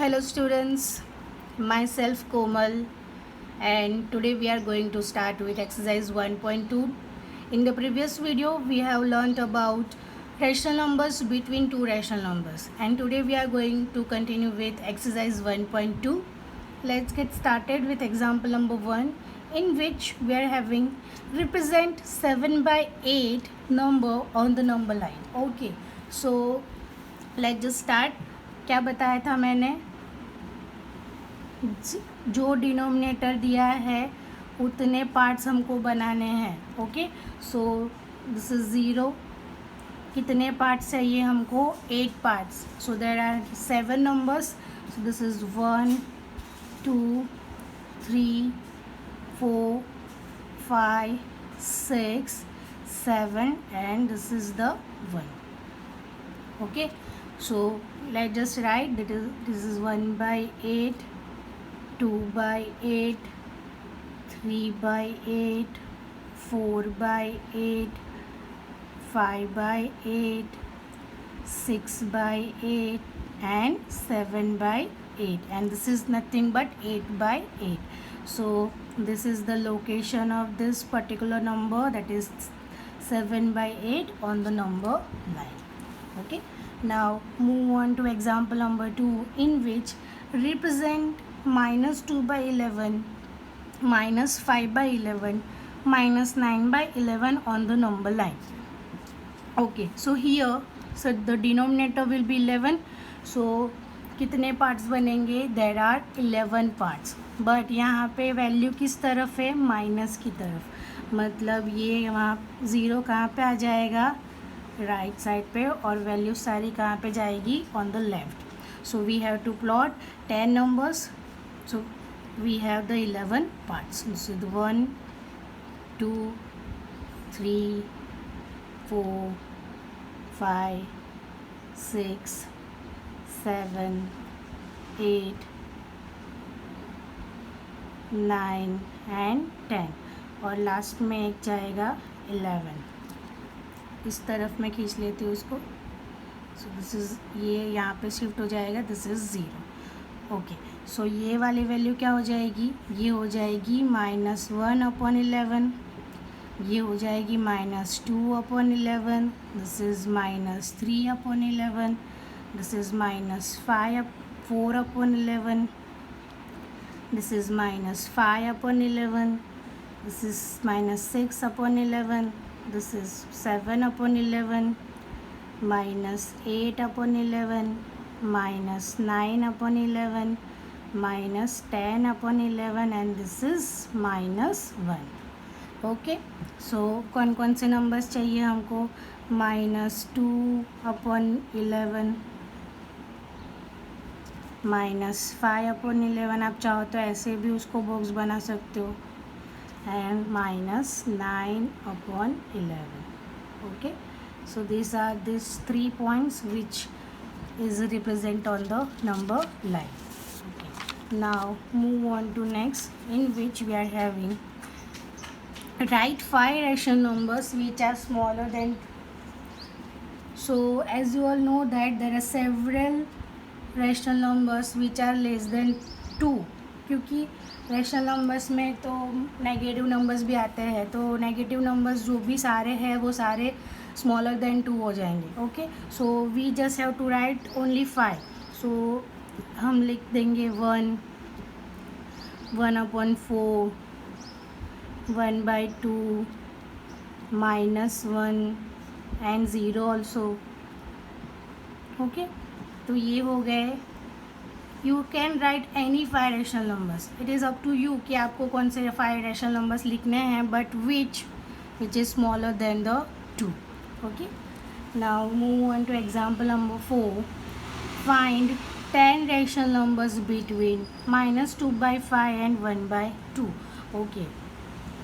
Hello students, myself Komal, and today we are going to start with exercise 1.2. In the previous video we have learnt about rational numbers between two rational numbers, and today we are going to continue with exercise 1.2. Let's get started with example number 1, in which we are having represent 7 by 8 number on the number line. Okay, so let's just start. क्या बताया था मैंने, जो denominator दिया है उतने parts हमको बनाने हैं. Okay, so this is 0. कितने पार्ट्स चाहिए हमको? 8 parts. So there are 7 numbers. So this is 1 2 3 4 5 6 7 and this is the 1. Okay, so let's just write that this is 1 by 8, 2 by 8, 3 by 8, 4 by 8, 5 by 8, 6 by 8 and 7 by 8, and this is nothing but 8 by 8. So this is the location of this particular number, that is 7 by 8 on the number line. Okay, now move on to example number 2, in which represent minus 2 by 11, minus 5 by 11, minus 9 by 11 on the number line. Okay, so here so the denominator will be 11. So कितने parts बनेंगे? There are 11 parts. But यहाँ पे value किस तरफ है? Minus की तरफ. मतलब ये वहाँ 0 कहाँ पे आ जाएगा? राइट साइड पे, और वैल्यू सारी कहाँ पे जाएगी? On the left. So we have to plot 10 numbers. So we have the 11 parts. This is 1 2 3 4 5 6 7 8 9 and 10, और लास्ट में एक जाएगा 11. इस तरफ मैं खींच लेती हूँ इसको. सो दिस इज़, ये यहाँ पे शिफ्ट हो जाएगा. This is 0. ओके, सो ये वाली वैल्यू क्या हो जाएगी? ये हो जाएगी -1/11. ये हो जाएगी -2/11. This is -3/11. This is -4/11. This is -5/11. This is -6/11. This is 7/11, -8/11, -9/11, -10/11, and this is -1. Okay, सो कौन कौन से नंबर्स चाहिए हमको? -2/11, -5/11, आप चाहो तो ऐसे भी उसको बॉक्स बना सकते हो, and -9/11. Okay, so these are these 3 points which is represent on the number line. Okay, now move on to next, in which we are having write 5 rational numbers which are smaller than 2. So as you all know that there are several rational numbers which are less than 2, क्योंकि rational numbers में तो negative numbers भी आते हैं, तो negative numbers जो भी सारे हैं वो सारे स्मॉलर देन 2 हो जाएंगे. Okay, so we just have to write only 5. सो हम लिख देंगे 1, 1/4, 1/2, -1 एंड 0 ऑल्सो. ओके, तो ये हो गए. You can write any 5 rational numbers. It is up to you कि आपको कौन से 5 रैशनल नंबर्स लिखने हैं, but which is smaller than the 2. Okay, now move on to example number 4. Find 10 rational numbers between -2/5 and 1/2. Okay,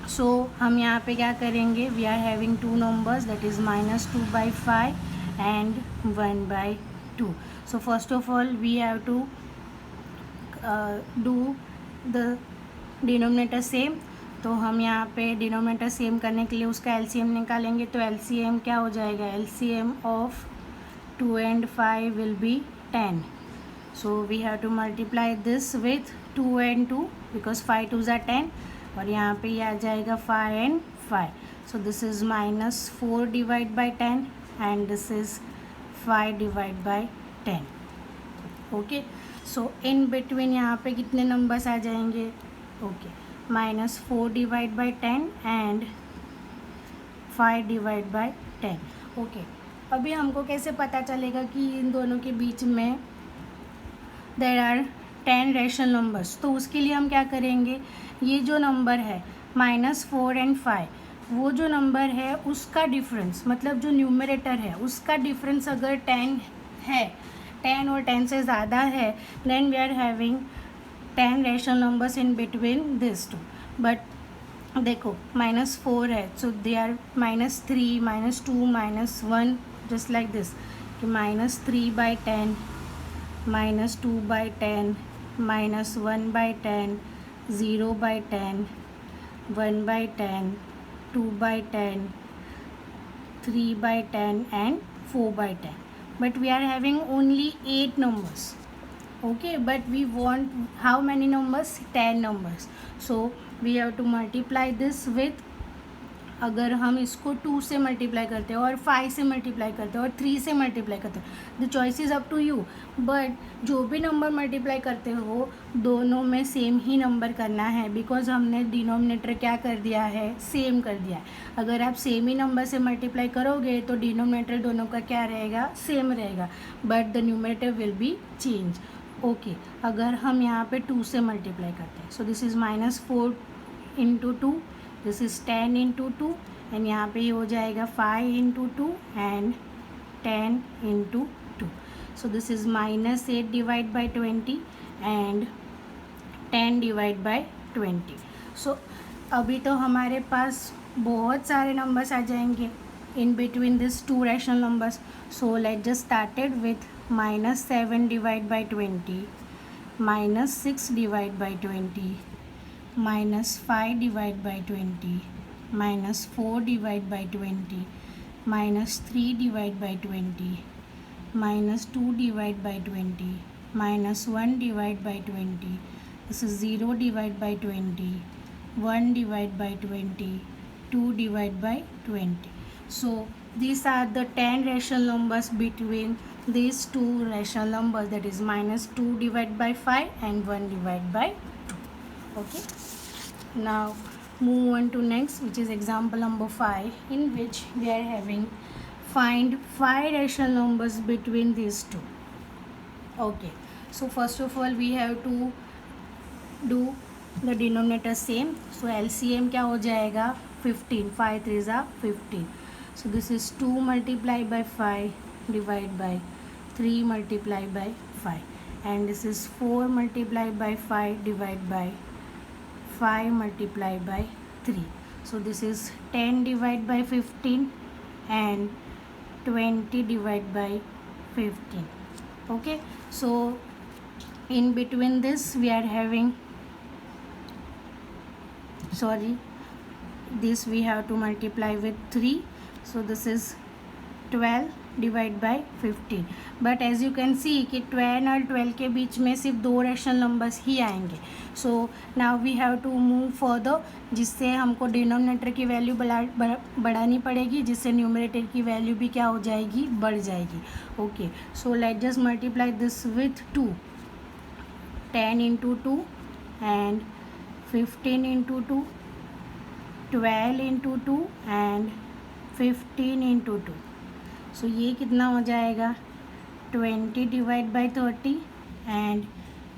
so हम यहाँ पे क्या करेंगे? We are having 2 numbers, that is -2/5 and 1/2. So first of all we have to do the denominator same. तो हम यहाँ पे denominator same करने के लिए उसका एलसीएम निकालेंगे. तो एलसीएम क्या हो जाएगा? LCM of 2 and 5 will be 10. So we have to multiply this with 2 and 2 because 5 2s are 10 और यहाँ पे ये आ जाएगा 5 and 5. So this is -4 divide by 10 and this is 5 divide by 10. Okay, so in between यहाँ पे कितने numbers आ जाएंगे? Okay, -4 divide by 10 and 5 divide by 10. Okay, अभी हमको कैसे पता चलेगा कि इन दोनों के बीच में देयर आर 10 रेशनल नंबर्स? तो उसके लिए हम क्या करेंगे, ये जो नंबर है -4 and 5, वो जो नंबर है उसका डिफरेंस, मतलब जो न्यूमरेटर है उसका डिफरेंस अगर 10 है, 10 और 10 से ज़्यादा है, then we are having 10 rational numbers in between this two. But देखो -4 है, so they are -3, -2, -1, just like this कि -3 by 10, -2 by 10, -1 by 10, 0 by 10, 1 by 10, 2 by 10, 3 by 10 and 4 by 10. But we are having only 8 numbers. Okay, but we want how many numbers? 10 numbers. So we have to multiply this with, अगर हम इसको 2 से multiply करते हैं और 5 से multiply करते हैं और 3 से मल्टीप्लाई करते हैं, the choice is up to you. But जो भी नंबर मल्टीप्लाई करते हो दोनों में सेम ही नंबर करना है, बिकॉज हमने डिनोमिनेटर क्या कर दिया है, सेम कर दिया है. अगर आप सेम ही नंबर से मल्टीप्लाई करोगे तो डिनोमिनेटर दोनों का क्या रहेगा, सेम रहेगा, but the numerator will be change. Okay, अगर हम यहाँ पे 2 से मल्टीप्लाई करते हैं, so this is -4 into 2, this is 10 into 2 and यहाँ पे हो जाएगा 5 into 2 and 10 into 2. So this is -8 divide by 20 and 10 divide by 20. सो अभी तो हमारे पास बहुत सारे नंबर्स आ जाएंगे इन between this 2 rational numbers. So let just started with -7 divide by 20, -6 divide by 20, -5 divide by 20, -4 divide by 20, -3 divide by 20, -2 divide by 20, -1 divide by 20, this is 0 divide by 20, 1 divide by 20, 2 divide by 20. So these are the 10 rational numbers between these two rational numbers, that is -2 divided by 5 and 1 divided by 2. Okay, now move on to next, which is example number 5, in which we are having find 5 rational numbers between these two. Okay, so first of all we have to do the denominator same. So LCM क्या हो जाएगा, 15, 5 3s are 15. So this is 2 multiplied by 5 divided by 3 multiplied by 5, and this is 4 multiplied by 5 divided by 5 multiplied by 3. So this is 10 divided by 15 and 20 divided by 15. Okay, so in between this we are having, sorry, this we have to multiply with 3. So this is 12 divide by 15. But as you can see कि 12 और 12 के बीच में सिर्फ 2 rational numbers ही आएंगे. So now we have to move further, जिससे हमको denominator की वैल्यू बढ़ानी पड़ेगी, जिससे न्यूमरेटर की वैल्यू भी क्या हो जाएगी, बढ़ जाएगी. Okay, so let just multiply this with 2. 10 into 2 and 15 into 2, 12 into 2 and 15 into 2. सो ये कितना हो जाएगा, 20 divide by 30 and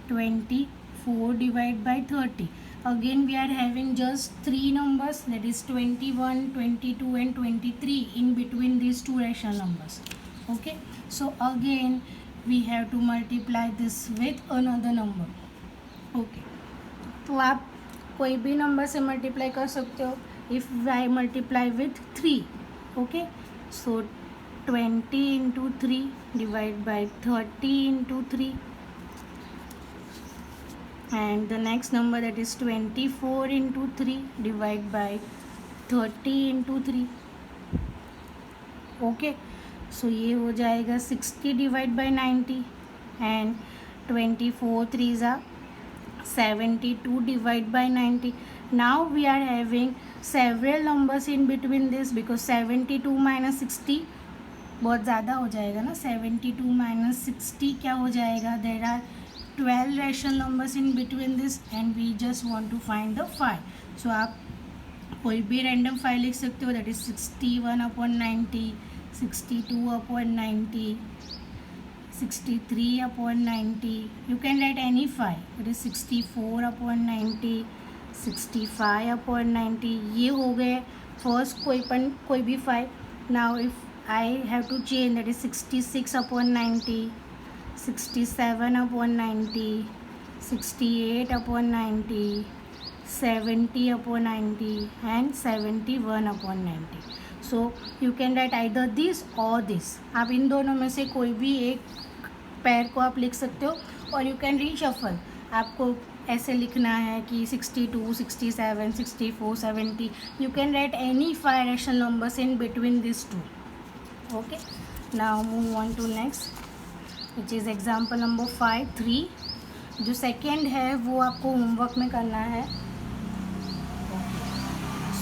24 divide by 30. Again we are having just 3 numbers, that is 21, 22 and 23 in between these 2 rational numbers. Okay, so again we have to multiply this with another number. Okay, तो आप कोई भी number से multiply कर सकते हो. If I multiply with 3, okay, so 20 into 3 divided by 30 into 3, and the next number, that is 24 into 3 divided by 30 into 3. Okay, सो ये हो जाएगा 60 divide by 90 and 24 3s are 72 divided by 90. Now we are having several numbers in between this because 72 minus 60 बहुत ज़्यादा हो जाएगा ना. 72 minus 60 क्या हो जाएगा? There are 12 rational numbers in between this and we just want to find the phi. So आप कोई भी random phi लिख सकते हो. That is 61/90, 62/90, 63/90. You can write any phi. It is 64/90, 65/90. ये हो गए फर्स्ट कोई भी phi. Now if I have to change, that is 66/90, 67/90, 68/90, 70/90 and 71/90. So you can write either this or this. आप इन दोनों में से कोई भी एक पैर को आप लिख सकते हो और यू कैन रीशफल. आपको ऐसे लिखना है कि 62, 67, 64, 70. You can write any 5 rational numbers in between this two. Okay, now move on to next which is example number 5-3. जो सेकेंड है वो आपको होमवर्क में करना है.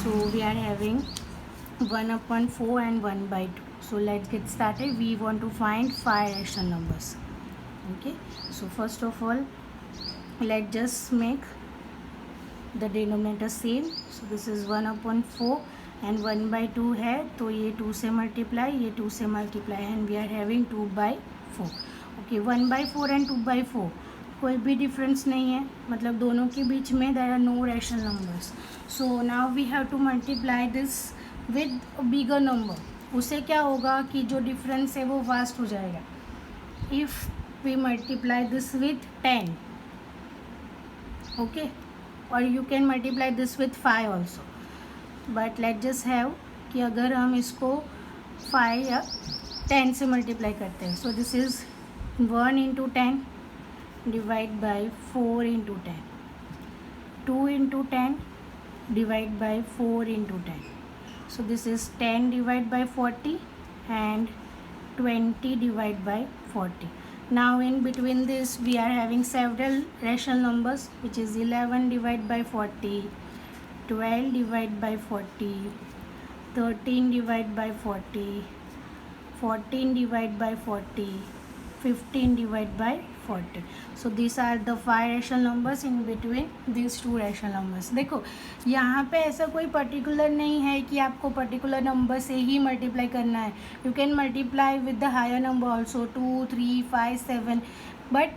So we are having 1/4 and 1/2. So let's get started. We want to find 5 rational numbers. Okay, so first of all let's just make the denominator same. So this is 1/4 and 1/2 है तो ये 2 से multiply, ये 2 से multiply and we are having 2/4. Okay, 1/4 and 2/4 कोई भी difference नहीं है, मतलब दोनों के बीच में there are no rational numbers. So now we have to multiply this with a bigger number. उससे क्या होगा कि जो डिफरेंस है वो वास्ट हो जाएगा. If we multiply this with 10, okay, और you can multiply this with 5 also. But let just have कि अगर हम इसको 5 या 10 से मल्टीप्लाई करते हैं. So this is 1 into 10 divide by 4 into 10, 2 into 10 divide by 4 into 10. So this is 10 divided by 40 and 20 divided by 40. Now in between this we are having several rational numbers which is 11 divided by 40, 12 divided by 40, 13 divided by 40, 14 divided by 40, 15 divided by 40. So these are the 5 rational numbers in between these 2 rational numbers. देखो यहाँ पे ऐसा कोई particular नहीं है कि आपको particular number से ही मल्टीप्लाई करना है. You can multiply with the higher number also, 2, 3, 5, 7. But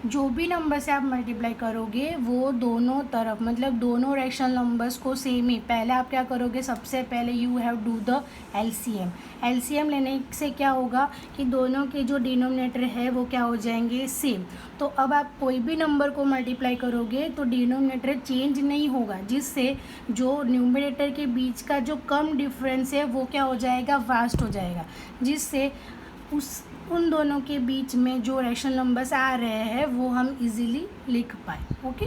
जो भी नंबर से आप मल्टीप्लाई करोगे वो दोनों तरफ, मतलब दोनों रैशनल नंबर्स को सेम ही. पहले आप क्या करोगे, सबसे पहले you have do the LCM. LCM लेने से क्या होगा कि दोनों के जो डिनोमिनेटर है वो क्या हो जाएंगे, सेम. तो अब आप कोई भी नंबर को मल्टीप्लाई करोगे तो डिनोमिनेटर चेंज नहीं होगा, जिससे जो न्यूमरेटर के बीच का जो कम डिफरेंस है वो क्या हो जाएगा, वास्ट हो जाएगा, जिससे उन दोनों के बीच में जो रैशनल नंबर्स आ रहे हैं वो हम इजीली लिख पाए. Okay,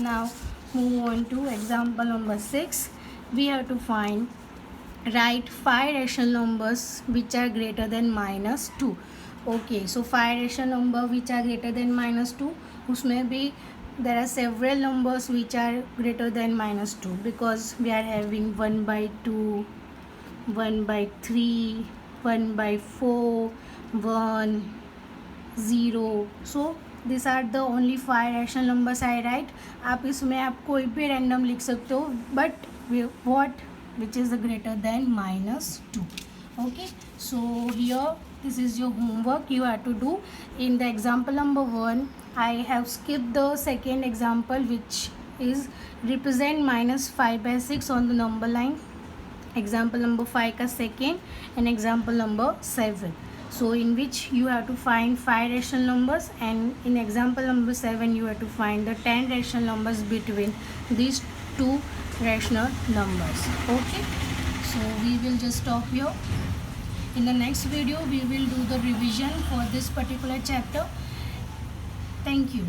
now move on to example number 6. We have to find write 5 rational numbers which are greater than -2. Okay, so 5 rational number which are greater than -2, उसमें भी there are several numbers which are greater than -2 because we are having 1/2, 1/3, 1/4, 1, 0. So these are the only 5 rational numbers I write. आप इसमें आप कोई भी random लिख सकते हो, but what which is the greater than -2. Okay, so here this is your homework you have to do. In the example number 1 I have skipped the second example which is represent -5/6 on the number line. Example number 5 का second and example number 7. So in which you have to find 5 rational numbers, and in example number 7 you have to find the 10 rational numbers between these two rational numbers. Okay, so we will just stop here. In the next video we will do the revision for this particular chapter. Thank you.